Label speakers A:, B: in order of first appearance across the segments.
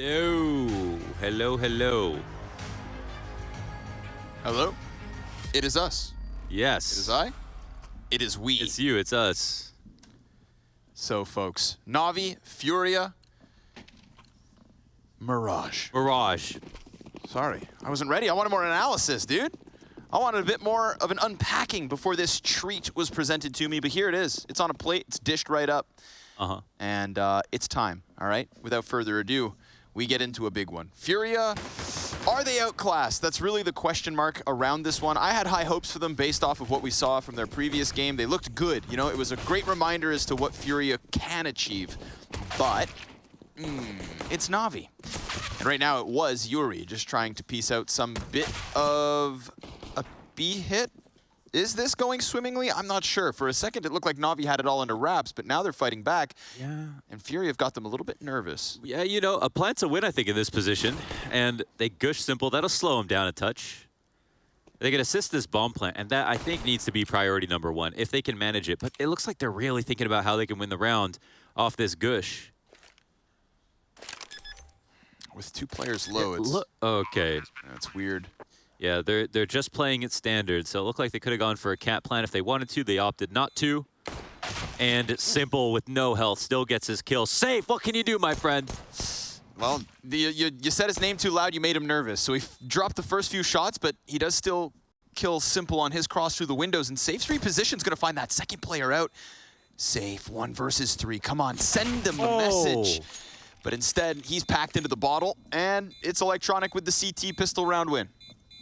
A: Hello. Hello, hello.
B: Hello? It is us.
A: Yes.
B: It is I. It is we.
A: It's you, it's us.
B: So, folks, NaVi, FURIA, Mirage.
A: Mirage.
B: Sorry, I wasn't ready. I wanted more analysis, dude. I wanted a bit more of an unpacking before this treat was presented to me, but here it is. It's on a plate. It's dished right up. And it's time, all right? Without further ado, we get into a big one. FURIA, are they outclassed? That's really the question mark around this one. I had high hopes for them based off of what we saw from their previous game. They looked good. You know, it was a great reminder as to what FURIA can achieve. But it's NaVi. And right now it was Yuri just trying to piece out some bit of a B hit. Is this going swimmingly? I'm not sure. For a second, it looked like NaVi had it all under wraps, but now they're fighting back. Yeah. And FURIA have got them a little bit nervous.
A: Yeah, you know, a plant's a win, I think, in this position. And they gush simple. That'll slow them down a touch. They can assist this bomb plant, and that, I think, needs to be priority number one, if they can manage it. But it looks like they're really thinking about how they can win the round off this gush.
B: With two players low, it's...
A: Okay.
B: That's weird.
A: Yeah, they're just playing it standard, so it looked like they could have gone for a cat plant if they wanted to. They opted not to. And Simple, with no health, still gets his kill. Safe, what can you do, my friend?
B: Well, you said his name too loud, you made him nervous. So he dropped the first few shots, but he does still kill Simple on his cross through the windows. And Safe's reposition's going to find that second player out. Safe, 1 versus 3. Come on, send them a message. But instead, he's packed into the bottle, and it's Electronic with the CT pistol round win.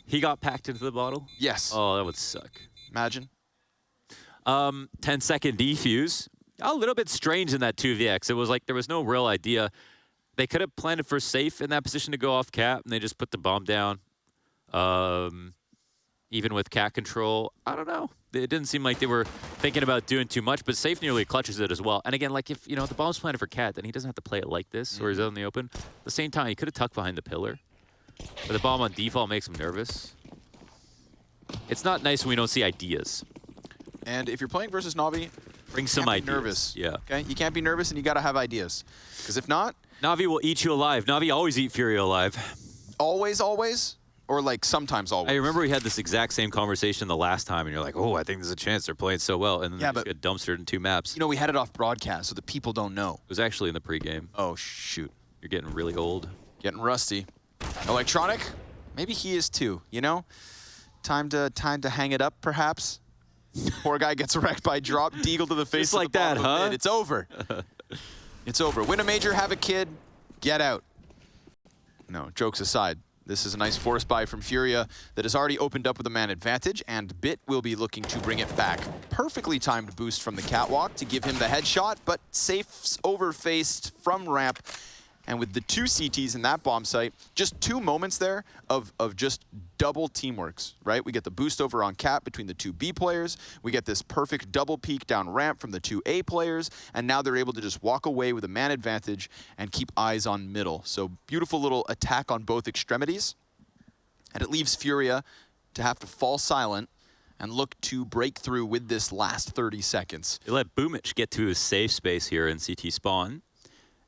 A: He got packed into the bottle?
B: Yes.
A: Oh, that would suck.
B: Imagine.
A: 10-second defuse. A little bit strange in that 2vx. It was like there was no real idea. They could have planted for Safe in that position to go off cap, and they just put the bomb down. Even with cat control, I don't know. It didn't seem like they were thinking about doing too much, but Safe nearly clutches it as well. And again, like if, you know, the bomb's planted for cat, then he doesn't have to play it like this, or he's out in the open. At the same time, he could have tucked behind the pillar. But the bomb on default makes him nervous. It's not nice when we don't see ideas.
B: And if you're playing versus NaVi,
A: bring some ideas.
B: Nervous.
A: Yeah.
B: Okay. You can't be nervous, and you got to have ideas. Because if not,
A: NaVi will eat you alive. NaVi always eat FURIA alive.
B: Always, always, or like sometimes always.
A: I remember we had this exact same conversation the last time, and you're like, "Oh, I think there's a chance they're playing so well," and then they just get dumpstered in 2 maps.
B: You know, we had it off broadcast, so the people don't know.
A: It was actually in the pregame.
B: Oh shoot!
A: You're getting really old.
B: Getting rusty. Electronic. Maybe he is too, you know? Time to hang it up, perhaps. Poor guy gets wrecked by drop, deagle to the face.
A: Just like that, huh?
B: Mid. It's over. It's over. Win a major, have a kid, get out. No, jokes aside. This is a nice force buy from FURIA that has already opened up with a man advantage, and Bit will be looking to bring it back. Perfectly timed boost from the catwalk to give him the headshot, but Safe's overfaced from ramp. And with the 2 CTs in that bomb site, just 2 moments there of just double teamworks, right? We get the boost over on cap between the 2 B players. We get this perfect double peek down ramp from the 2 A players. And now they're able to just walk away with a man advantage and keep eyes on middle. So beautiful little attack on both extremities. And it leaves FURIA to have to fall silent and look to break through with this last 30 seconds.
A: They let Boomich get to his safe space here in CT spawn.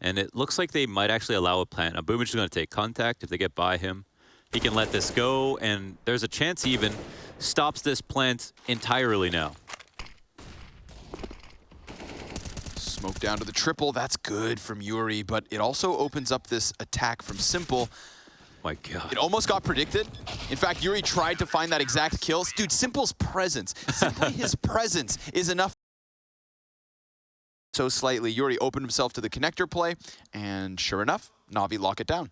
A: And it looks like they might actually allow a plant. Now, Boomich is going to take contact if they get by him. He can let this go, and there's a chance he even stops this plant entirely now.
B: Smoke down to the triple. That's good from Yuri, but it also opens up this attack from Simple.
A: My God.
B: It almost got predicted. In fact, Yuri tried to find that exact kill. Dude, Simple's presence, simply his presence is enough. So slightly, Yuri opened himself to the connector play, and sure enough, NaVi lock it down.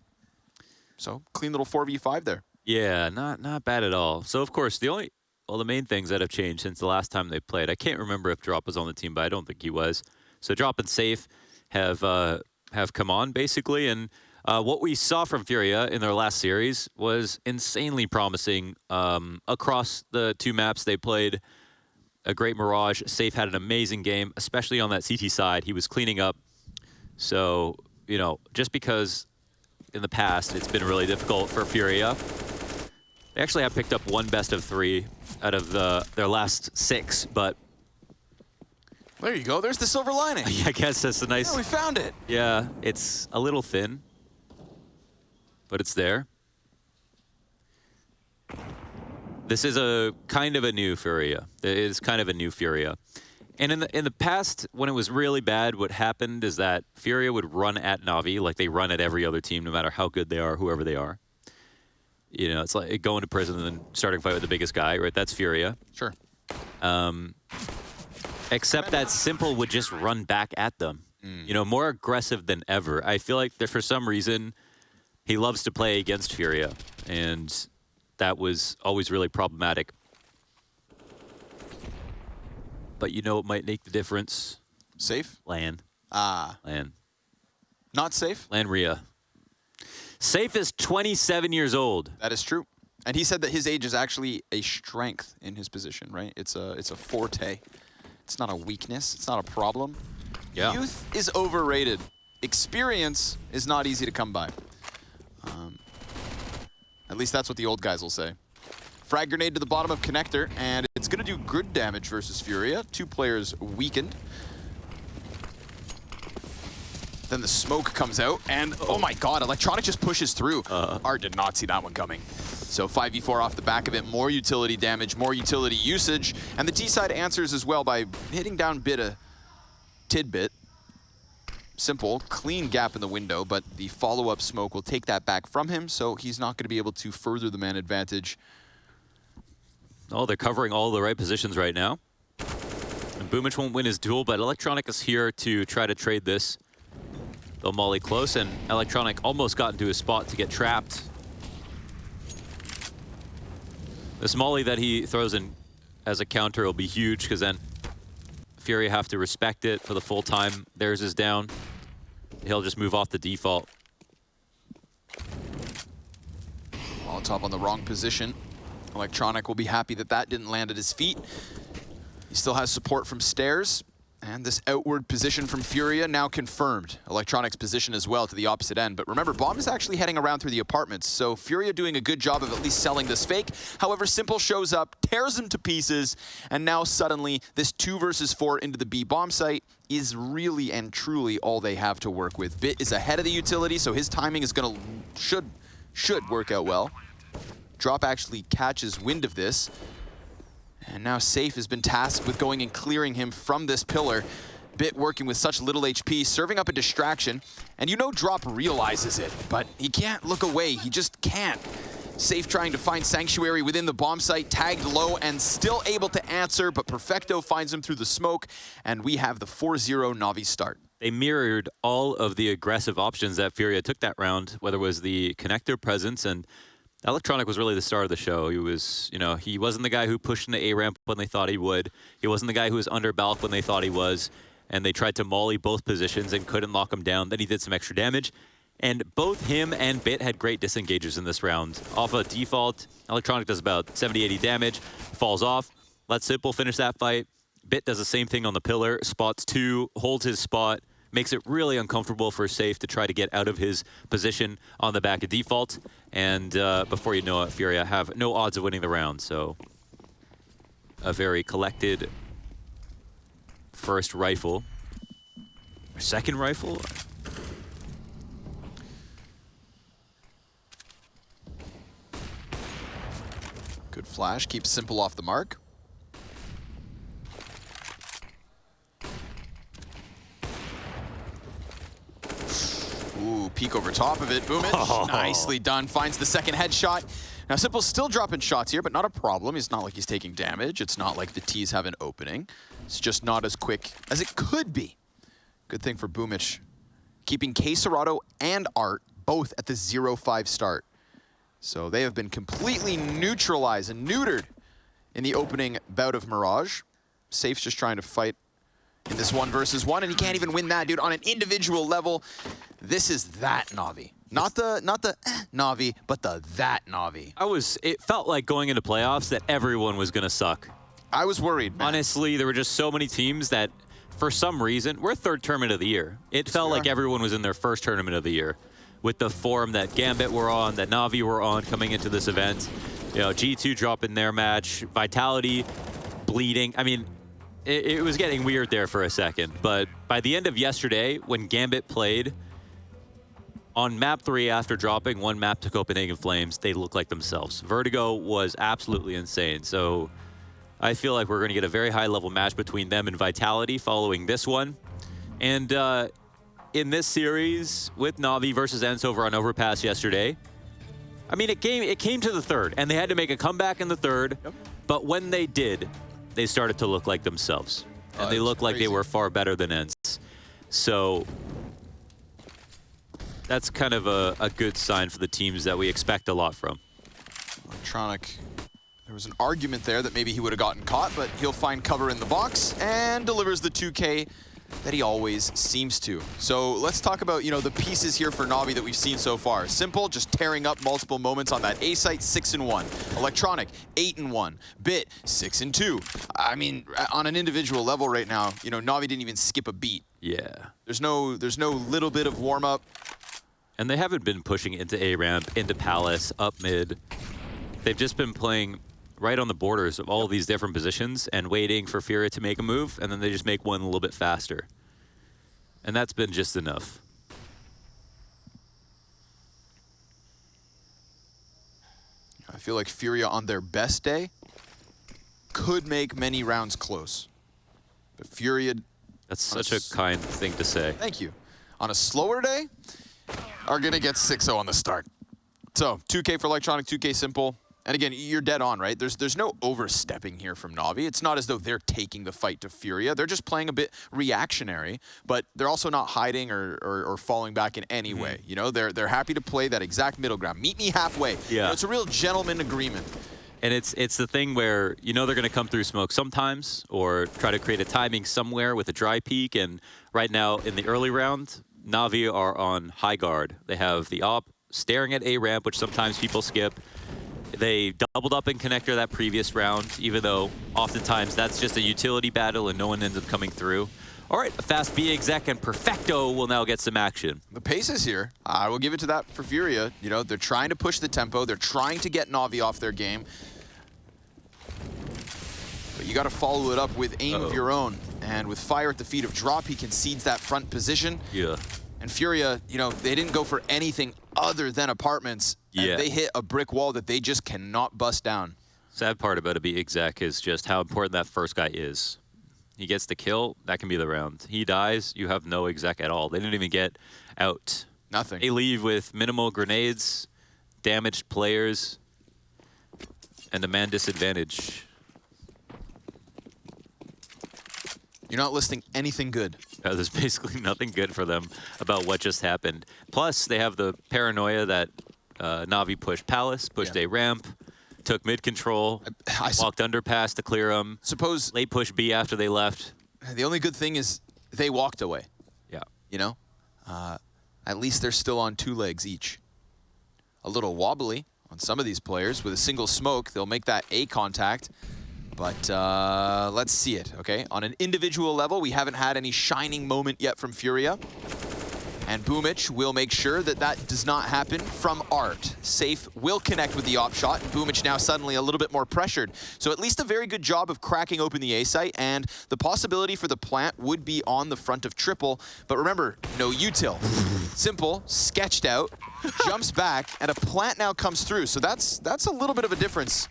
B: So clean little 4v5 there.
A: Yeah, not bad at all. So of course, the main things that have changed since the last time they played. I can't remember if Drop was on the team, but I don't think he was. So Drop and Safe have come on basically, and what we saw from FURIA in their last series was insanely promising across the 2 maps they played. A great Mirage. Safe had an amazing game, especially on that CT side. He was cleaning up. So, you know, just because in the past it's been really difficult for FURIA, they actually have picked up 1 best of 3 out of their last 6, but...
B: There you go. There's the silver lining.
A: I guess that's a nice...
B: Yeah, we found it.
A: Yeah, it's a little thin. but it's there. This is a kind of a new FURIA. It is kind of a new FURIA. And in the past, when it was really bad, what happened is that FURIA would run at NaVi like they run at every other team, no matter how good they are, whoever they are. You know, it's like going to prison and then starting a fight with the biggest guy, right? That's FURIA.
B: Sure.
A: Except that Simple would just run back at them. You know, more aggressive than ever. I feel like that for some reason, he loves to play against FURIA, and that was always really problematic. But you know what might make the difference?
B: Safe?
A: LAN. LAN.
B: Not safe?
A: LAN Rhea. Safe is 27 years old.
B: That is true. And he said that his age is actually a strength in his position, right? It's a forte. It's not a weakness. It's not a problem.
A: Yeah.
B: Youth is overrated. Experience is not easy to come by. At least that's what the old guys will say. Frag grenade to the bottom of connector, and it's going to do good damage versus FURIA. 2 players weakened. Then the smoke comes out, and oh my god, Electronic just pushes through. Art did not see that one coming. So 5v4 off the back of it, more utility damage, more utility usage, and the T side answers as well by hitting down Bit a tidbit. Simple, clean gap in the window, but the follow-up smoke will take that back from him, so he's not going to be able to further the man advantage.
A: Oh, they're covering all the right positions right now. And Boomich won't win his duel, but Electronic is here to try to trade this. They'll molly close, and Electronic almost got into his spot to get trapped. This molly that he throws in as a counter will be huge, because then FURIA have to respect it for the full time. Theirs is down. He'll just move off the default.
B: Molotov on the wrong position. Electronic will be happy that that didn't land at his feet. He still has support from stairs. And this outward position from FURIA now confirmed. Electronic's position as well to the opposite end. But remember, Bomb is actually heading around through the apartments, so FURIA doing a good job of at least selling this fake. However, Simple shows up, tears him to pieces, and now suddenly this 2 versus 4 into the B bomb site is really and truly all they have to work with. Bit is ahead of the utility, so his timing is gonna should work out well. Drop actually catches wind of this. And now Safe has been tasked with going and clearing him from this pillar. Bit working with such little HP, serving up a distraction. And you know Drop realizes it, but he can't look away. He just can't. Safe trying to find sanctuary within the bomb site, tagged low and still able to answer, but Perfecto finds him through the smoke, and we have the 4-0 Navi start.
A: They mirrored all of the aggressive options that FURIA took that round, whether it was the connector presence, and Electronic was really the star of the show. He was, you know, he wasn't the guy who pushed into A-ramp when they thought he would. He wasn't the guy who was under Balk when they thought he was. And they tried to molly both positions and couldn't lock him down. Then he did some extra damage. And both him and Bit had great disengages in this round. Off a default, Electronic does about 70, 80 damage, falls off, lets Simple finish that fight. Bit does the same thing on the pillar, spots 2, holds his spot, makes it really uncomfortable for Safe to try to get out of his position on the back of default. And before you know it, FURIA have no odds of winning the round. So a very collected first rifle. Second rifle?
B: Good flash, keeps Simple off the mark. Ooh, peek over top of it. Boomich, nicely done. Finds the second headshot. Now, Simple's still dropping shots here, but not a problem. It's not like he's taking damage. It's not like the T's have an opening. It's just not as quick as it could be. Good thing for Boomich. Keeping K-Serato and Art both at the 0-5 start. So they have been completely neutralized and neutered in the opening bout of Mirage. Safe's just trying to fight in this 1 versus 1, and he can't even win that, dude. On an individual level, this is that Navi. Not the Navi, but that Navi.
A: It felt like going into playoffs that everyone was gonna suck.
B: I was worried, man.
A: Honestly, there were just so many teams that, for some reason, we're 3rd tournament of the year. It felt like everyone was in their 1st tournament of the year. With the form that Gambit were on, that Navi were on coming into this event. You know, G2 dropping their match, Vitality bleeding. I mean, it was getting weird there for a second, but by the end of yesterday, when Gambit played on map 3, after dropping one map to Copenhagen Flames, they look like themselves. Vertigo was absolutely insane. So I feel like we're going to get a very high-level match between them and Vitality following this one. And in this series, with NaVi versus Ensover on Overpass yesterday, I mean, it came to the third, and they had to make a comeback in the third. Yep. But when they did, they started to look like themselves. And they looked like they were far better than Ens. So that's kind of a good sign for the teams that we expect a lot from.
B: Electronic, there was an argument there that maybe he would have gotten caught, but he'll find cover in the box and delivers the 2K that he always seems to. So let's talk about, you know, the pieces here for NaVi that we've seen so far. Simple, just tearing up multiple moments on that A site, 6-1. Electronic, 8-1. Bit, 6-2. I mean, on an individual level right now, you know, NaVi didn't even skip a beat.
A: Yeah.
B: There's no little bit of warm up.
A: And they haven't been pushing into A ramp, into Palace, up mid. They've just been playing right on the borders of all of these different positions and waiting for FURIA to make a move, and then they just make one a little bit faster. And that's been just enough.
B: I feel like FURIA on their best day could make many rounds close. But FURIA...
A: That's such a kind thing to say.
B: Thank you. On a slower day, are going to get 6-0 on the start. So, 2K for Electronic, 2K simple. And again, you're dead on, right? There's no overstepping here from NaVi. It's not as though they're taking the fight to FURIA. They're just playing a bit reactionary, but they're also not hiding or falling back in any way. You know, they're happy to play that exact middle ground. Meet me halfway.
A: Yeah.
B: You know, it's a real gentleman agreement.
A: And it's the thing where, you know, they're going to come through smoke sometimes or try to create a timing somewhere with a dry peak. And right now in the early round, NaVi are on high guard. They have the op staring at A ramp, which sometimes people skip. They doubled up in connector that previous round, even though oftentimes that's just a utility battle and no one ends up coming through. All right, a fast B exec and Perfecto will now get some action.
B: The pace is here. I will give it to that for FURIA. You know, they're trying to push the tempo. They're trying to get NaVi off their game. But you got to follow it up with aim of your own. And with fire at the feet of Drop, he concedes that front position.
A: Yeah.
B: And FURIA, you know, they didn't go for anything other than apartments.
A: Yeah.
B: And they hit a brick wall that they just cannot bust down.
A: Sad part about a B exec is just how important that first guy is. He gets the kill, that can be the round. He dies, you have no exec at all. They didn't even get out.
B: Nothing.
A: They leave with minimal grenades, damaged players, and a man disadvantage.
B: You're not listing anything good.
A: There's basically nothing good for them about what just happened. Plus, they have the paranoia that NaVi pushed Palace, pushed A ramp, took mid control, walked underpass to clear them.
B: Suppose
A: late push B after they left.
B: The only good thing is they walked away.
A: Yeah.
B: You know? At least they're still on 2 legs each. A little wobbly on some of these players. With a single smoke, they'll make that A contact. But let's see it, okay? On an individual level, we haven't had any shining moment yet from FURIA. And Boomich will make sure that that does not happen from Art. Safe will connect with the op shot, and Boomich now suddenly a little bit more pressured. So at least a very good job of cracking open the A site, and the possibility for the plant would be on the front of triple. But remember, no util. Simple, sketched out, jumps back, and a plant now comes through. So that's a little bit of a difference.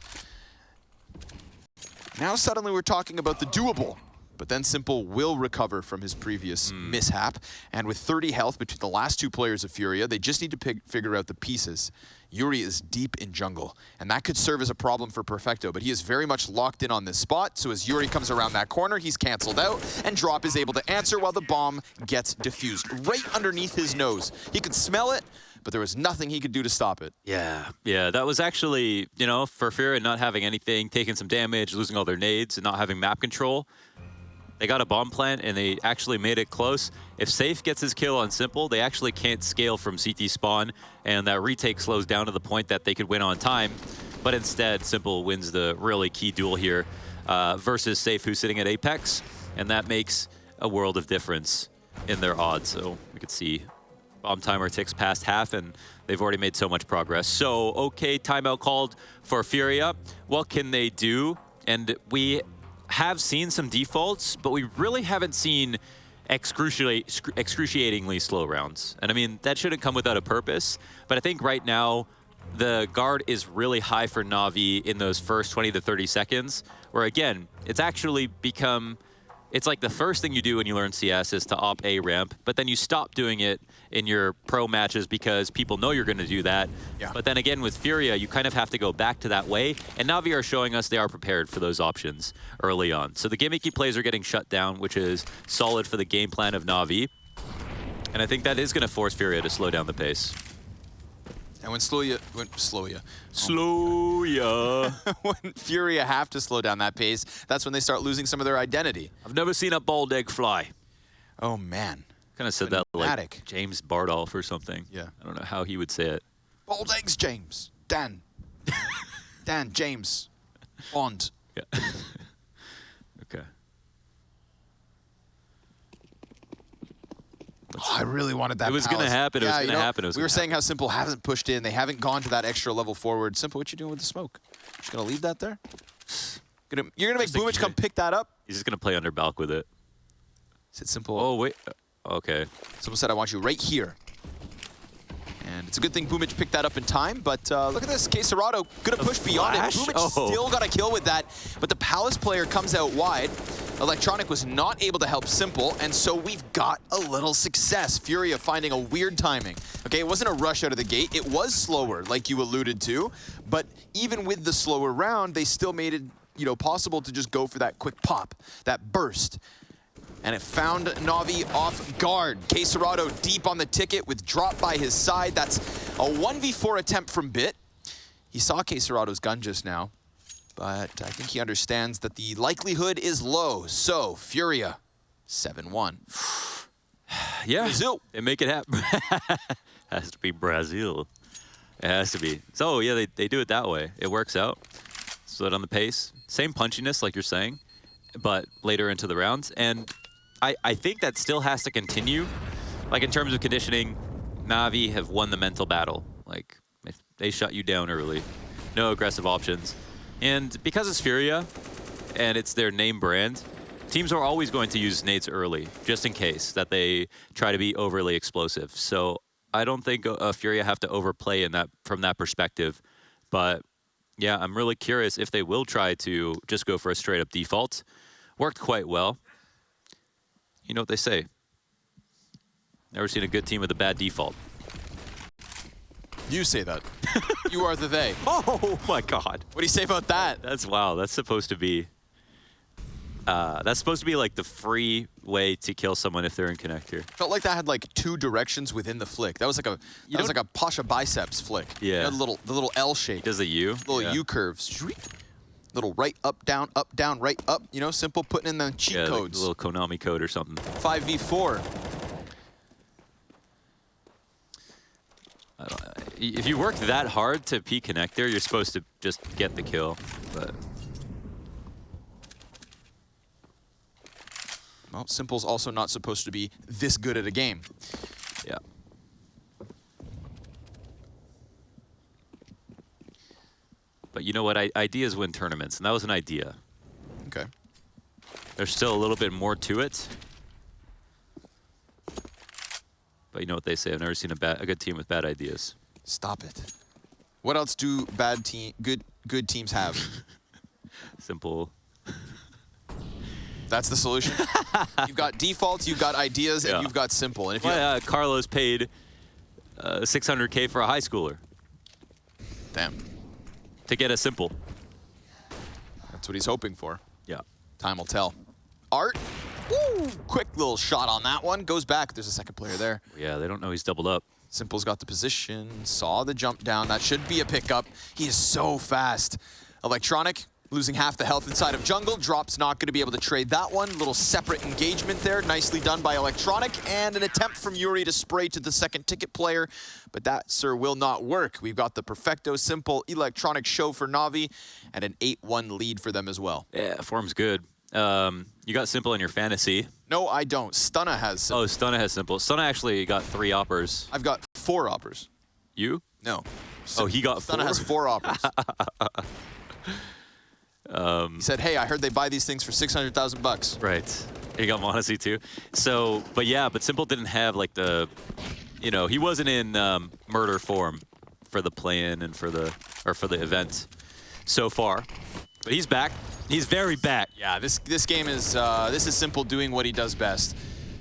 B: Now suddenly we're talking about the doable. But then Simple will recover from his previous mishap. And with 30 health between the last 2 players of FURIA, they just need to figure out the pieces. Yuri is deep in jungle, and that could serve as a problem for Perfecto, but he is very much locked in on this spot, so as Yuri comes around that corner, he's canceled out, and Drop is able to answer while the bomb gets defused right underneath his nose. He could smell it, but there was nothing he could do to stop it.
A: Yeah, that was actually, you know, for FURIA not having anything, taking some damage, losing all their nades, and not having map control. They got a bomb plant, and they actually made it close. If Safe gets his kill on Simple, they actually can't scale from CT spawn, and that retake slows down to the point that they could win on time. But instead, Simple wins the really key duel here versus Safe, who's sitting at Apex, and that makes a world of difference in their odds. So we could see bomb timer ticks past half, and they've already made so much progress. So, okay, timeout called for FURIA. What can they do? And we have seen some defaults, but we really haven't seen excruciatingly slow rounds. And I mean, that shouldn't come without a purpose, but I think right now the guard is really high for NaVi in those first 20 to 30 seconds, where again, it's actually become, it's like the first thing you do when you learn CS is to op A ramp, but then you stop doing it in your pro matches because people know you're going to do that.
B: Yeah.
A: But then again, with FURIA, you kind of have to go back to that way, and NaVi are showing us they are prepared for those options early on. So the gimmicky plays are getting shut down, which is solid for the game plan of NaVi. And I think that is going to force FURIA to slow down the pace.
B: And when when FURIA have to slow down that pace, that's when they start losing some of their identity.
A: I've never seen a bald egg fly.
B: Oh, man.
A: Kind of said that like James Bardolph or something.
B: Yeah.
A: I don't know how he would say it.
B: Bald eggs, James. Dan. Dan, James. Bond.
A: Yeah. Okay.
B: Oh, I really wanted that.
A: It was going to happen. It was going to happen.
B: We were saying how Simple hasn't pushed in. They haven't gone to that extra level forward. Simple, what you doing with the smoke? Just going to leave that there? You're going to make Boomich come pick that up?
A: He's just going to play under balk with it.
B: Is it Simple?
A: Oh, wait. Okay.
B: Simple said, I want you right here. And it's a good thing Boomich picked that up in time, but look at this. Kserado gonna push beyond it. Boomich still got a kill with that, but the Palace player comes out wide. Electronic was not able to help Simple, and so we've got a little success. FURIA finding a weird timing. Okay, it wasn't a rush out of the gate. It was slower, like you alluded to, but even with the slower round, they still made it, you know, possible to just go for that quick pop, that burst. And it found NaVi off guard. Kserado deep on the ticket with drop by his side. That's a 1v4 attempt from Bit. He saw Kserado's gun just now, but I think he understands that the likelihood is low. So, FURIA, 7-1.
A: Yeah,
B: Brazil.
A: They make it happen. Has to be Brazil. It has to be. So, yeah, they do it that way. It works out. Slow down the pace. Same punchiness, like you're saying, but later into the rounds. And I think that still has to continue. Like, in terms of conditioning, NaVi have won the mental battle. Like, if they shut you down early. No aggressive options. And because it's FURIA, and it's their name brand, teams are always going to use nades early, just in case that they try to be overly explosive. So I don't think FURIA have to overplay in that from that perspective. But yeah, I'm really curious if they will try to just go for a straight up default. Worked quite well. You know what they say. Never seen a good team with a bad default.
B: You say that. You are the they.
A: Oh my God.
B: What do you say about that?
A: That's wow. That's supposed to be like the free way to kill someone if they're in connector.
B: Felt like that had like two directions within the flick. That was like a Pasha biceps flick.
A: Yeah.
B: You know, the little L shape.
A: Does a U?
B: Little U curves. Little right, up, down, right, up. You know, Simple putting in the cheat codes.
A: Like a little Konami code or something.
B: 5v4.
A: If you work that hard to P connector, you're supposed to just get the kill. But
B: well, Simple's also not supposed to be this good at a game.
A: yeah. But you know what? Ideas win tournaments, and that was an idea.
B: Okay.
A: There's still a little bit more to it. But you know what they say, I've never seen a good team with bad ideas.
B: Stop it. What else do good teams have?
A: Simple.
B: That's the solution. You've got defaults, you've got ideas, and you've got Simple. And if you
A: Carlos paid $600K for a high schooler.
B: Damn.
A: To get a Simple.
B: That's what he's hoping for.
A: Yeah.
B: Time will tell. Art. Woo! Quick little shot on that one. Goes back. There's a second player there.
A: Yeah, they don't know he's doubled up.
B: Simple's got the position. Saw the jump down. That should be a pickup. He is so fast. Electronic losing half the health inside of jungle. Drop's not going to be able to trade that one. Little separate engagement there. Nicely done by Electronic. And an attempt from Yuri to spray to the second ticket player. But that, sir, will not work. We've got the perfecto Simple Electronic show for NaVi. And an 8-1 lead for them as well.
A: Yeah, form's good. You got Simple in your fantasy.
B: No, I don't. Stunna has Simple.
A: Oh, Stunna has Simple. Stunna actually got 3 oppers.
B: I've got 4 oppers.
A: You?
B: No.
A: Oh, he got
B: Stunna
A: 4?
B: has 4 oppers. He said, hey, I heard they buy these things for $600,000.
A: Right. He got Monacy too. So, but yeah, but Simple didn't have like the, you know, he wasn't in murder form for the play-in and for the event so far. But he's back. He's very back.
B: Yeah, this game is this is Simple doing what he does best,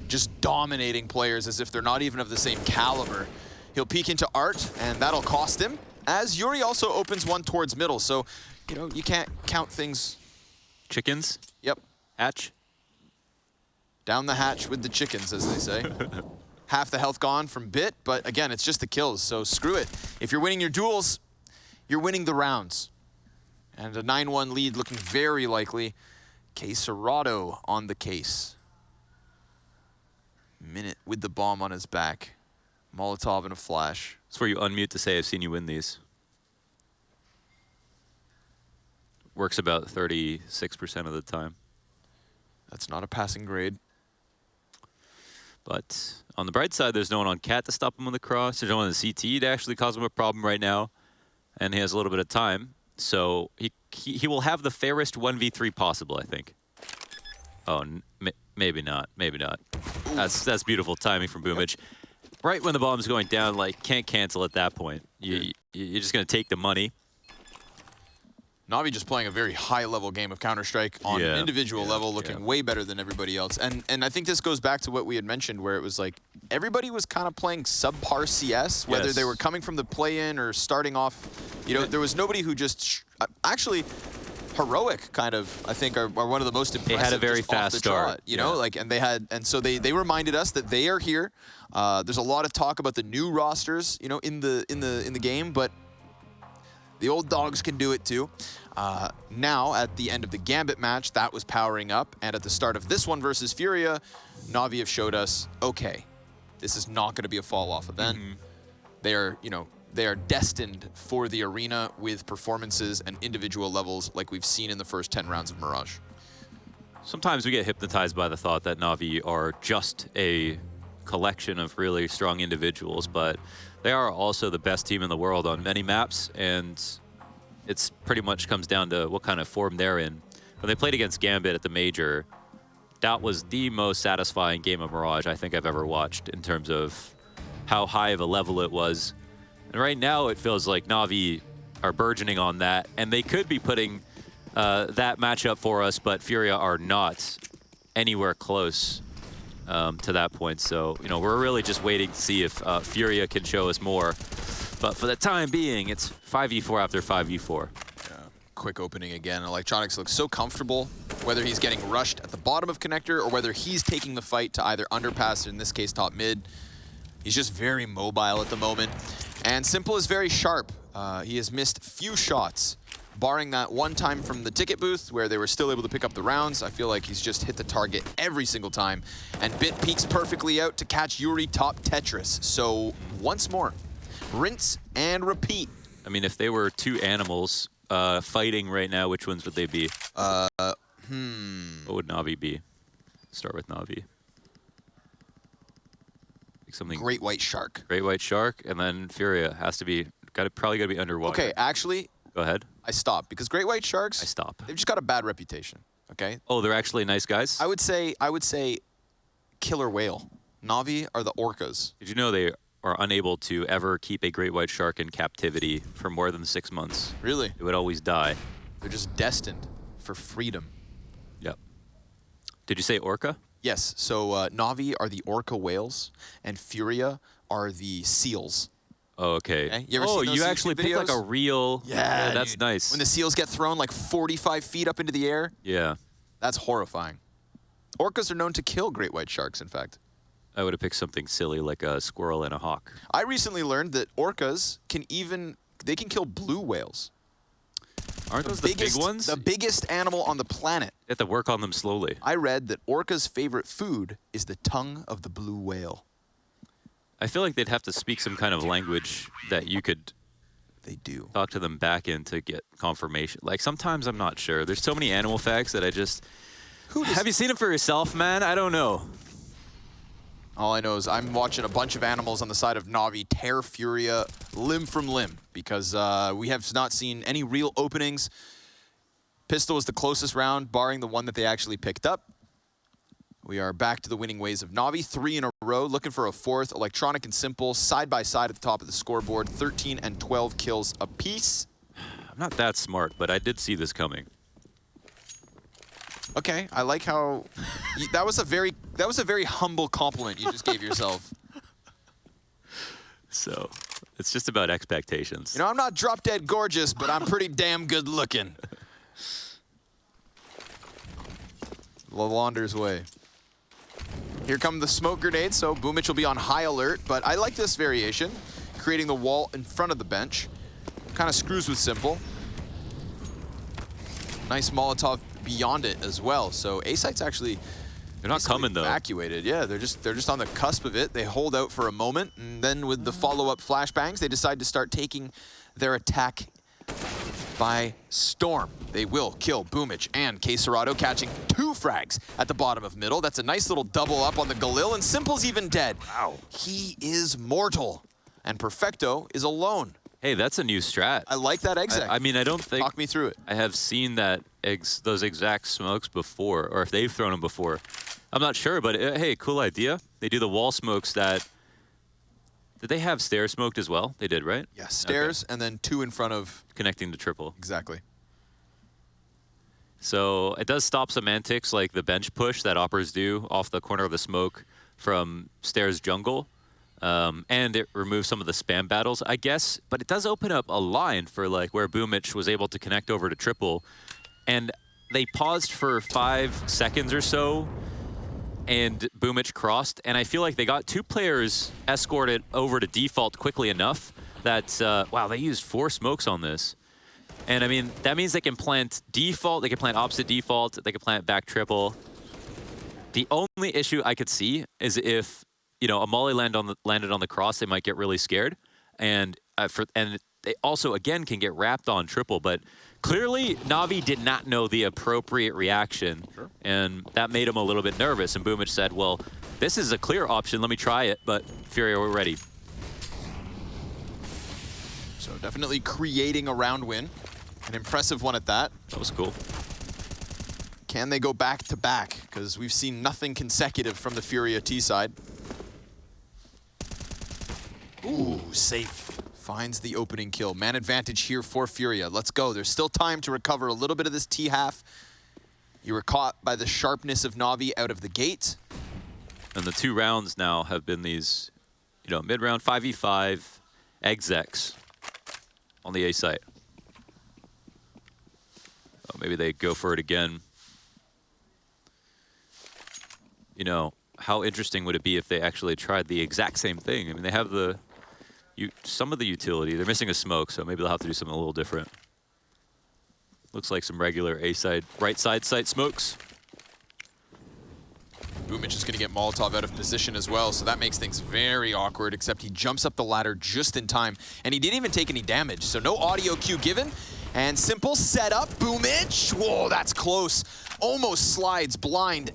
B: just dominating players as if they're not even of the same caliber. He'll peek into Art, and that'll cost him. As Yuri also opens one towards middle, so you know you can't count things.
A: Chickens.
B: Yep.
A: Hatch.
B: Down the hatch with the chickens, as they say. Half the health gone from Bit, but again, it's just the kills, so screw it. If you're winning your duels, you're winning the rounds. And a 9-1 lead looking very likely. Caserado on the case. Minute with the bomb on his back. Molotov and a flash.
A: That's where you unmute to say, I've seen you win these. Works about 36% of the time.
B: That's not a passing grade.
A: But on the bright side, there's no one on Cat to stop him on the cross. There's no one on the CT to actually cause him a problem right now. And he has a little bit of time. So he will have the fairest 1v3 possible, I think. Oh, maybe not. Maybe not. That's beautiful timing from Boomage. Right when the bomb's going down, like, can't cancel at that point. You're just going to take the money.
B: NaVi just playing a very high-level game of Counter-Strike on an individual level, looking way better than everybody else. And I think this goes back to what we had mentioned, where it was like everybody was kind of playing subpar CS, whether they were coming from the play-in or starting off. You know, there was nobody who just actually. Heroic kind of, I think, are one of the most impressive.
A: They had a very fast start,
B: you know, like, and so they reminded us that they are here. There's a lot of talk about the new rosters, you know, in the game, but the old dogs can do it too. Now, at the end of the Gambit match, that was powering up, and at the start of this one versus FURIA, NaVi have showed us, okay, this is not going to be a fall-off event. They are, you know, they are destined for the arena with performances and individual levels like we've seen in the first 10 rounds of Mirage.
A: Sometimes we get hypnotized by the thought that NaVi are just a collection of really strong individuals, but they are also the best team in the world on many maps, and it's pretty much comes down to what kind of form they're in. When they played against Gambit at the Major, that was the most satisfying game of Mirage I think I've ever watched in terms of how high of a level it was. And right now it feels like NaVi are burgeoning on that, and they could be putting that matchup for us, but FURIA are not anywhere close to that point. So, you know, we're really just waiting to see if FURIA can show us more. But for the time being, it's 5v4 after 5v4.
B: Yeah. Quick opening again. Electronics looks so comfortable, whether he's getting rushed at the bottom of connector or whether he's taking the fight to either underpass, in this case top mid. He's just very mobile at the moment. And Simple is very sharp. He has missed few shots, barring that one time from the ticket booth where they were still able to pick up the rounds. I feel like he's just hit the target every single time. And Bit peeks perfectly out to catch Yuri top Tetris. So once more, rinse and repeat.
A: I mean, if they were two animals fighting right now, which ones would they be? What would NaVi be? Start with NaVi. Something
B: great white shark.
A: Great white shark, and then FURIA has to be probably got to be underwater.
B: Okay, actually,
A: go ahead.
B: I stopped because great white sharks.
A: I stop.
B: They've just got a bad reputation. Okay.
A: Oh, they're actually nice guys.
B: I would say, killer whale. NaVi are the orcas.
A: Did you know they are unable to ever keep a great white shark in captivity for more than 6 months?
B: Really?
A: It would always die.
B: They're just destined for freedom.
A: Yep. Did you say orca?
B: Yes, so NaVi are the orca whales, and FURIA are the seals.
A: Oh, okay.
B: You ever seen those
A: you
B: YouTube
A: actually picked like a real...
B: Yeah,
A: that's
B: dude.
A: nice.
B: When the seals get thrown like 45 feet up into the air.
A: Yeah.
B: That's horrifying. Orcas are known to kill great white sharks, in fact.
A: I would have picked something silly like a squirrel and a hawk.
B: I recently learned that orcas can kill blue whales.
A: Aren't those the big ones?
B: The biggest animal on the planet.
A: You have to work on them slowly.
B: I read that orca's favorite food is the tongue of the blue whale.
A: I feel like they'd have to speak some kind of language that you could talk to them back in to get confirmation. Like, sometimes I'm not sure. There's so many animal facts that I just... Have you seen it for yourself, man? I don't know.
B: All I know is I'm watching a bunch of animals on the side of NaVi tear FURIA limb from limb because we have not seen any real openings. Pistol was the closest round, barring the one that they actually picked up. We are back to the winning ways of NaVi. 3 in a row, looking for a 4th. Electronic and Simple, side by side at the top of the scoreboard. 13 and 12 kills apiece.
A: I'm not that smart, but I did see this coming.
B: Okay, I like how that was a very humble compliment you just gave yourself.
A: So it's just about expectations.
B: You know, I'm not drop dead gorgeous, but I'm pretty damn good looking. Lalander's way. Here come the smoke grenades, so Boomich will be on high alert, but I like this variation, creating the wall in front of the bench. Kind of screws with Simple. Nice Molotov beyond it as well, so A-site's actually
A: they're not coming though.
B: Evacuated, yeah, they're just on the cusp of it. They hold out for a moment, and then with the follow-up flashbangs, they decide to start taking their attack by storm. They will kill Boomich and K-Serrato, catching 2 frags at the bottom of middle. That's a nice little double up on the Galil, and Simple's even dead. Wow. He is mortal, and Perfecto is alone.
A: Hey, that's a new strat.
B: I like that exec.
A: I mean, I don't think...
B: Talk me through it.
A: I have seen that those exact smokes before, or if they've thrown them before. I'm not sure, but hey, cool idea. They do the wall smokes that... Did they have stairs smoked as well? They did, right?
B: Yeah, stairs, okay. And then 2 in front of...
A: Connecting to triple.
B: Exactly.
A: So it does stop some antics like the bench push that oppers do off the corner of the smoke from stairs jungle. And it removes some of the spam battles, I guess. But it does open up a line for like where Boomich was able to connect over to triple. And they paused for 5 seconds or so, and Boomich crossed. And I feel like they got 2 players escorted over to default quickly enough that, wow, they used 4 smokes on this. And I mean, that means they can plant default, they can plant opposite default, they can plant back triple. The only issue I could see is if, you know, a molly landed on the cross, they might get really scared. And they also, again, can get wrapped on triple. But clearly, NaVi did not know the appropriate reaction. Sure. And that made him a little bit nervous. And Boomich said, well, this is a clear option. Let me try it. But FURIA, we're ready.
B: So definitely creating a round win. An impressive one at that.
A: That was cool.
B: Can they go back to back? Because we've seen nothing consecutive from the FURIA T side. Ooh, safe. Finds the opening kill. Man advantage here for FURIA. Let's go. There's still time to recover a little bit of this T half. You were caught by the sharpness of NaVi out of the gate.
A: And the 2 rounds now have been these, you know, mid-round 5v5 execs on the A site. Oh, maybe they go for it again. You know, how interesting would it be if they actually tried the exact same thing? I mean, they have some of the utility. They're missing a smoke, so maybe they'll have to do something a little different. Looks like some regular A-side, right side smokes.
B: Boomich is going to get Molotov out of position as well, so that makes things very awkward, except he jumps up the ladder just in time, and he didn't even take any damage, so no audio cue given. And Simple setup, Boomich. Whoa, that's close. Almost slides blind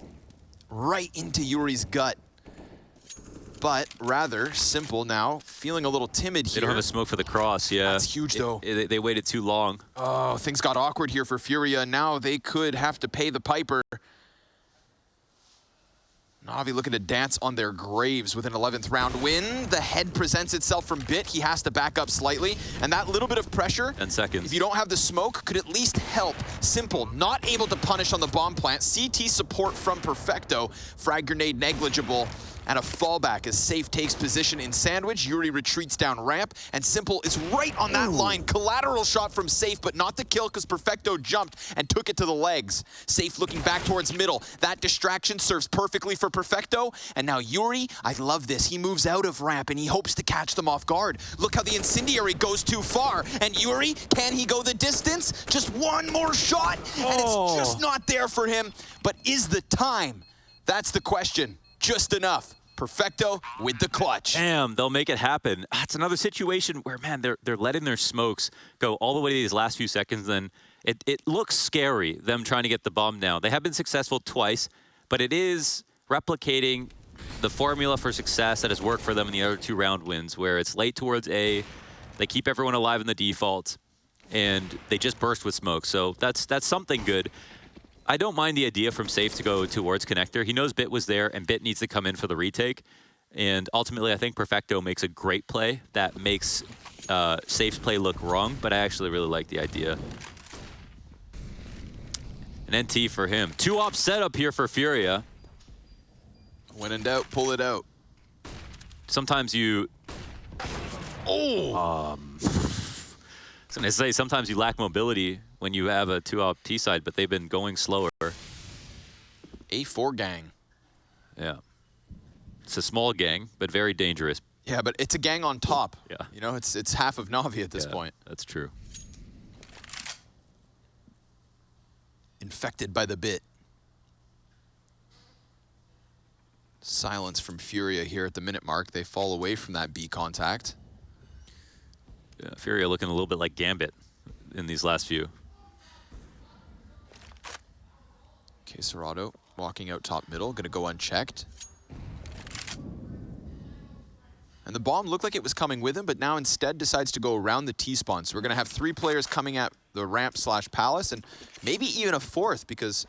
B: right into Yuri's gut. But rather, Simple now feeling a little timid here.
A: They don't have a smoke for the cross, yeah.
B: That's huge, though.
A: They waited too long.
B: Oh, things got awkward here for FURIA. Now they could have to pay the piper. NaVi looking to dance on their graves with an 11th round win. The head presents itself from Bit. He has to back up slightly. And that little bit of pressure,
A: 10 seconds.
B: If you don't have the smoke, could at least help. Simple, not able to punish on the bomb plant. CT support from Perfecto. Frag grenade negligible. And a fallback as Safe takes position in sandwich. Yuri retreats down ramp, and Simple is right on that line. Collateral shot from Safe, but not the kill because Perfecto jumped and took it to the legs. Safe looking back towards middle. That distraction serves perfectly for Perfecto. And now Yuri, I love this. He moves out of ramp and he hopes to catch them off guard. Look how the incendiary goes too far. And Yuri, can he go the distance? Just one more shot, and it's just not there for him. But is the time? That's the question. Just enough. Perfecto with the clutch.
A: Damn, they'll make it happen. It's another situation where, man, they're letting their smokes go all the way to these last few seconds. Then it looks scary, them trying to get the bomb down. They have been successful twice, but it is replicating the formula for success that has worked for them in the other 2 round wins, where it's late towards A, they keep everyone alive in the default, and they just burst with smoke. So that's something good. I don't mind the idea from Safe to go towards Connector. He knows Bit was there, and Bit needs to come in for the retake. And ultimately, I think Perfecto makes a great play that makes Safe's play look wrong, but I actually really like the idea. An NT for him. 2-op setup here for Furia.
B: When in doubt, pull it out.
A: Sometimes you... Oh! I was going to say, sometimes you lack mobility when you have a 2-op T-side, but they've been going slower.
B: A4 gang.
A: Yeah. It's a small gang, but very dangerous.
B: Yeah, but it's a gang on top.
A: Yeah.
B: You know, it's half of NaVi at this point.
A: That's true.
B: Infected by the Bit. Silence from Furia here at the minute mark. They fall away from that B contact.
A: Yeah, Furia looking a little bit like Gambit in these last few.
B: Okay, Serrato walking out top middle, gonna go unchecked. And the bomb looked like it was coming with him, but now instead decides to go around the T-spawn. So we're gonna have 3 players coming at the ramp/palace, and maybe even a 4th, because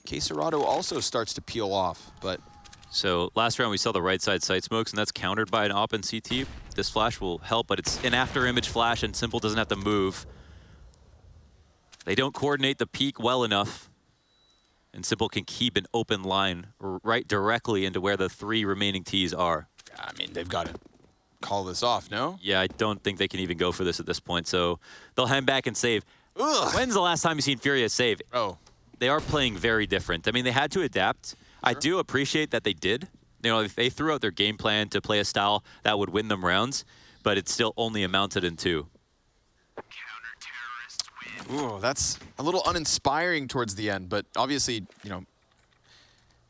B: Serrato also starts to peel off, but...
A: So last round we saw the right side site smokes, and that's countered by an op and CT. This flash will help, but it's an after image flash, and Simple doesn't have to move. They don't coordinate the peak well enough, and Simple can keep an open line right directly into where the 3 remaining Ts are.
B: I mean, they've got to call this off, no?
A: Yeah, I don't think they can even go for this at this point, so they'll hang back and save.
B: Ugh.
A: When's the last time you've seen Furia save?
B: Oh.
A: They are playing very different. I mean, they had to adapt. Sure. I do appreciate that they did. You know, they threw out their game plan to play a style that would win them rounds, but it still only amounted in 2.
B: Ooh, that's a little uninspiring towards the end, but obviously, you know,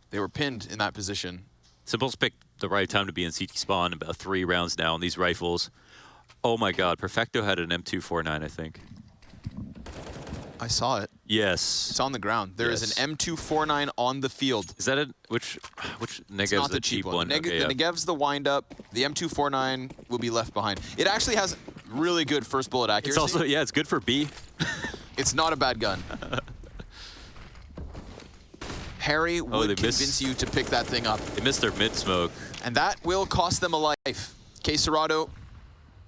B: they were pinned in that position.
A: Simple's picked the right time to be in CT spawn, about 3 rounds now on these rifles. Oh my god, Perfecto had an M249, I think.
B: I saw it.
A: Yes.
B: It's on the ground. There is an M249 on the field.
A: Is that a, which Negev's
B: not the
A: cheap one?
B: The
A: Okay,
B: Negev's the wind-up. The M249 will be left behind. It actually has really good first bullet accuracy.
A: It's also, yeah, it's good for B.
B: It's not a bad gun. Harry would convince you to pick that thing up.
A: They missed their mid-smoke.
B: And that will cost them a life. Serrato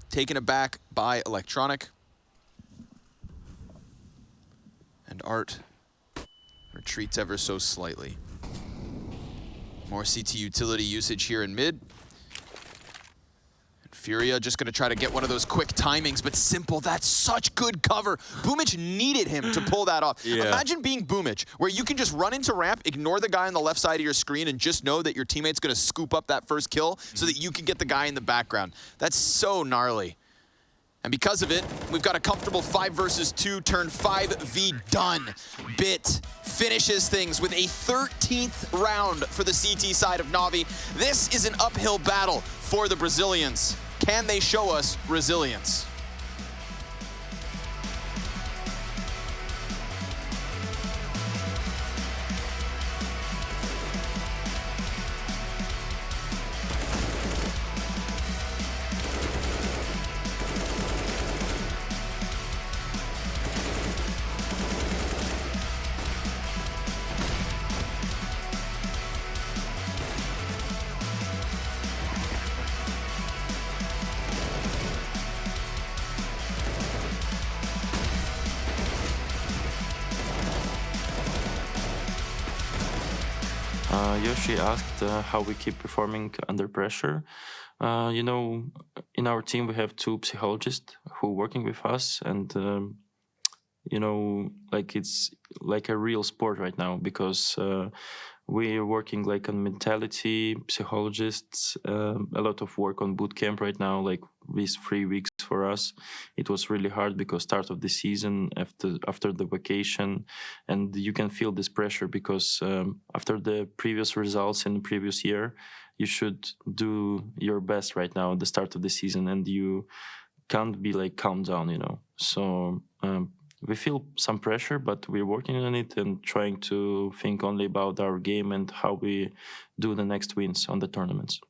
B: taken aback by Electronic. And Art retreats ever so slightly. More CT utility usage here in mid. And Furia just gonna try to get one of those quick timings, but Simple, that's such good cover. Boomich needed him to pull that off. Yeah. Imagine being Boomich, where you can just run into ramp, ignore the guy on the left side of your screen, and just know that your teammate's gonna scoop up that first kill so that you can get the guy in the background. That's so gnarly. And because of it, we've got a comfortable 5 versus 2 turn 5v done. Bit finishes things with a 13th round for the CT side of NaVi. This is an uphill battle for the Brazilians. Can they show us resilience?
C: Yoshi asked how we keep performing under pressure. You know, in our team we have 2 psychologists who are working with us, and you know, like it's like a real sport right now, because we are working like on mentality, psychologists, a lot of work on boot camp right now, like these 3 weeks for us. It was really hard because start of the season, after the vacation, and you can feel this pressure because after the previous results in the previous year, you should do your best right now at the start of the season, and you can't be like calm down, you know. So we feel some pressure, but we're working on it and trying to think only about our game and how we do the next wins on the tournaments.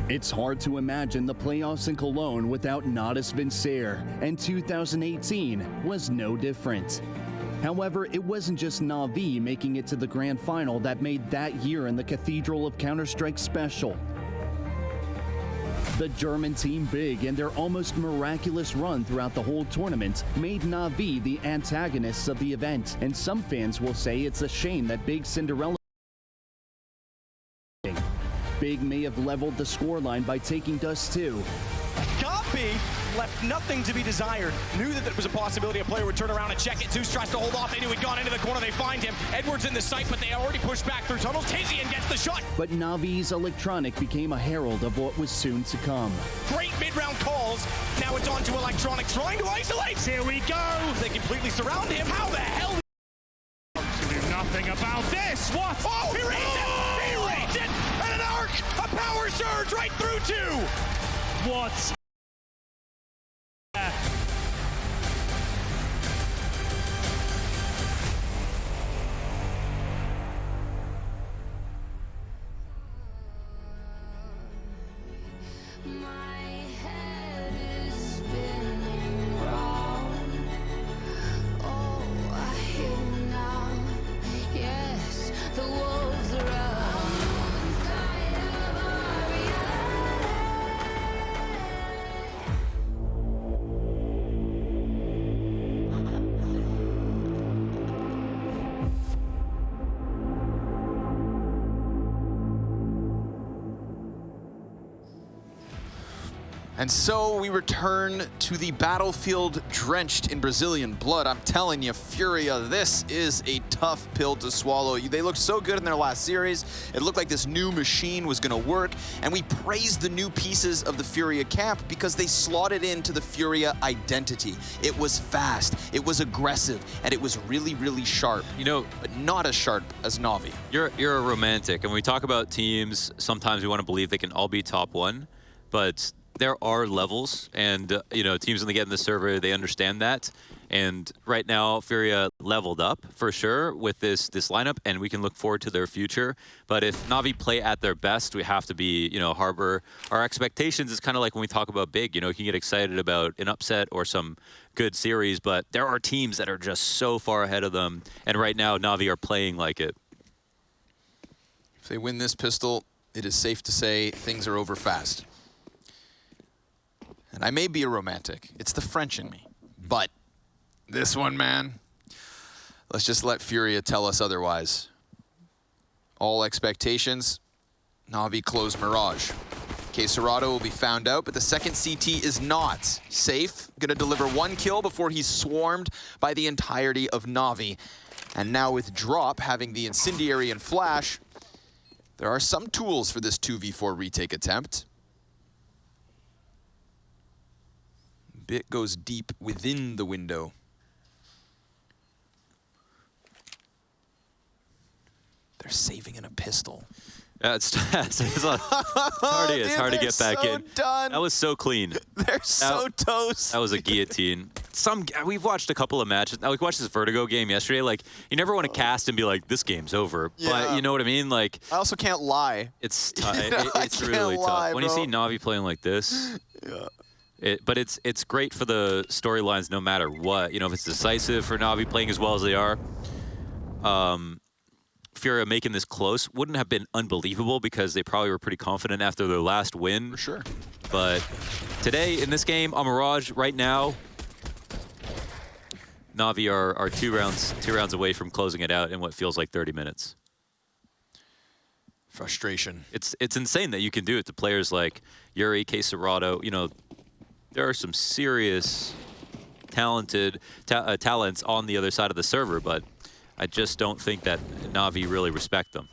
D: It's hard to imagine the playoffs in Cologne without Nadas Vincer, and 2018 was no different. However, it wasn't just NaVi making it to the grand final that made that year in the Cathedral of Counter-Strike special. The German team big and their almost miraculous run throughout the whole tournament made NaVi the antagonists of the event, and some fans will say it's a shame that Big Cinderella Big may have leveled the scoreline by taking Dust 2.
E: Copy left nothing to be desired. Knew that there was a possibility a player would turn around and check it. Zeus tries to hold off. They knew he'd gone into the corner. They find him. Edwards in the sight, but they already pushed back through tunnels. Tazian gets the shot.
D: But NaVi's Electronic became a herald of what was soon to come.
E: Great mid-round calls. Now it's on to Electronic trying to isolate. Here we go. They completely surround him. How the hell?
F: Do nothing about this. What?
E: Oh, he reads it. He reads it. And an arc. A power surge right through two.
F: What?
B: And so we return to the battlefield drenched in Brazilian blood. I'm telling you, FURIA, this is a tough pill to swallow. They looked so good in their last series. It looked like this new machine was going to work. And we praised the new pieces of the FURIA camp because they slotted into the FURIA identity. It was fast, it was aggressive, and it was really, really sharp.
A: You know,
B: but not as sharp as NaVi.
A: You're a romantic, and when we talk about teams, sometimes we want to believe they can all be top one, but there are levels, and you know, teams when they get in the server, they understand that. And right now, FURIA leveled up for sure with this lineup, and we can look forward to their future. But if NaVi play at their best, we have to be, you know, harbor our expectations. Is kind of like when we talk about big. You know, you can get excited about an upset or some good series, but there are teams that are just so far ahead of them. And right now, NaVi are playing like it.
B: If they win this pistol, it is safe to say things are over fast. And I may be a romantic. It's the French in me. But this one, man, let's just let FURIA tell us otherwise. All expectations, NaVi close Mirage. Kcerado will be found out, but the second CT is not safe. Gonna deliver one kill before he's swarmed by the entirety of NaVi. And now with Drop having the Incendiary and Flash, there are some tools for this 2v4 retake attempt. Bit goes deep within the window. They're saving in a pistol.
A: Yeah, it's hard to get back in.
B: Done.
A: That was so clean.
B: They're so toast.
A: That was a guillotine. We've watched a couple of matches. We watched this Vertigo game yesterday. Like, you never want to cast and be like, this game's over. Yeah. But you know what I mean? Like,
B: I also can't lie.
A: It's tough. It's really tough. When you see NaVi playing like this, but it's great for the storylines no matter what. You know, if it's decisive for NaVi playing as well as they are. FURIA making this close wouldn't have been unbelievable because they probably were pretty confident after their last win.
B: For sure.
A: But today, in this game, on Mirage, right now, NaVi are two rounds away from closing it out in what feels like 30 minutes.
B: Frustration.
A: It's insane that you can do it to players like Yuri, Kcerado. You know, there are some serious talented talents on the other side of the server, but I just don't think that NaVi really respect them.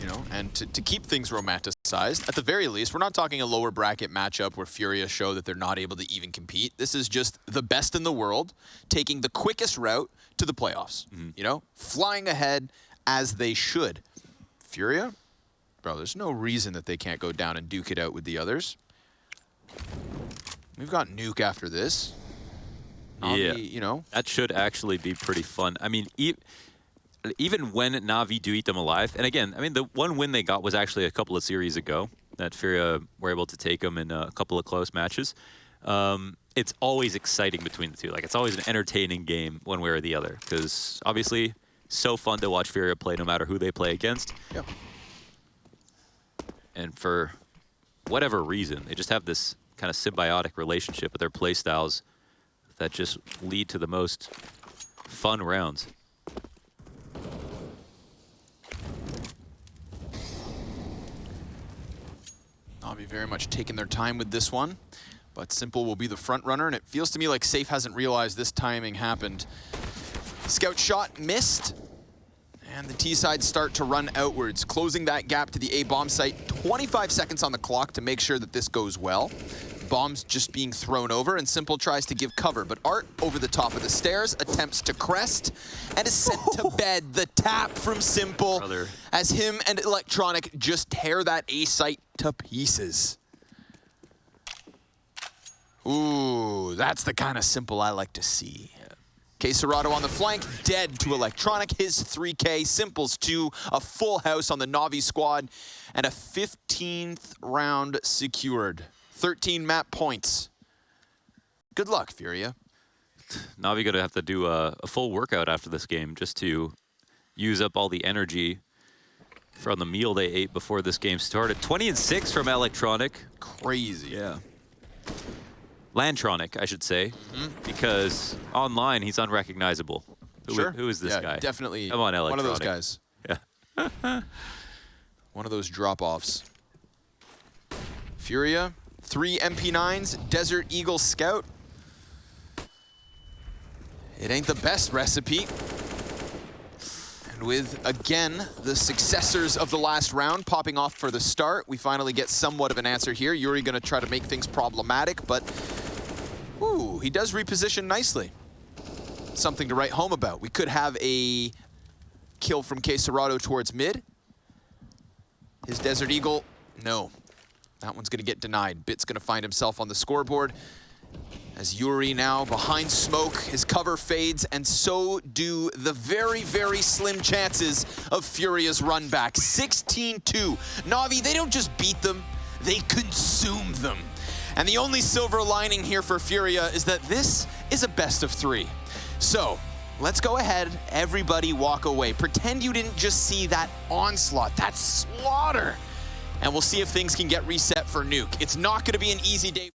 B: You know, and to keep things romanticized, at the very least, we're not talking a lower bracket matchup where FURIA show that they're not able to even compete. This is just the best in the world taking the quickest route to the playoffs. You know, flying ahead as they should. FURIA, bro, there's no reason that they can't go down and duke it out with the others. We've got Nuke after this.
A: Yeah,
B: you know,
A: that should actually be pretty fun. I mean, even when NaVi do eat them alive, and again, I mean, the one win they got was actually a couple of series ago. that FURIA were able to take them in a couple of close matches. It's always exciting between the two. Like, it's always an entertaining game one way or the other, because obviously so fun to watch FURIA play no matter who they play against.
B: Yep.
A: And for whatever reason, they just have this kind of symbiotic relationship with their play styles that just lead to the most fun rounds.
B: NaVi very much taking their time with this one, but Simple will be the front runner, and it feels to me like Safe hasn't realized this timing happened. Scout shot missed, and the T-side start to run outwards, closing that gap to the A bomb site. 25 seconds on the clock to make sure that this goes well. Bombs just being thrown over, and Simple tries to give cover, but Art over the top of the stairs attempts to crest and is sent to bed. The tap from Simple as him and Electronic just tear that A site to pieces. Ooh, that's the kind of Simple I like to see. Serato on the flank, dead to Electronic, his 3K, Simple's 2, a full house on the NaVi squad, and a 15th round secured. 13 map points. Good luck, FURIA.
A: NaVi gonna have to do a full workout after this game just to use up all the energy from the meal they ate before this game started. 20-6 from Electronic.
B: Crazy.
A: Yeah. Landtronic, I should say, because online he's unrecognizable. Who is this guy?
B: Definitely.
A: Come on, Electronic.
B: One of those guys.
A: Yeah.
B: One of those drop-offs. FURIA, 3 MP9s, Desert Eagle Scout. It ain't the best recipe. And with, again, the successors of the last round popping off for the start, we finally get somewhat of an answer here. Yuri gonna try to make things problematic, but ooh, he does reposition nicely. Something to write home about. We could have a kill from Serato towards mid. His Desert Eagle, no. That one's gonna get denied. Bit's gonna find himself on the scoreboard. As Yuri now behind smoke, his cover fades, and so do the very, very slim chances of FURIA's run back. 16-2. NaVi, they don't just beat them, they consume them. And the only silver lining here for FURIA is that this is a best of 3. So, let's go ahead, everybody walk away. Pretend you didn't just see that onslaught, that slaughter. And we'll see if things can get reset for Nuke. It's not gonna be an easy day.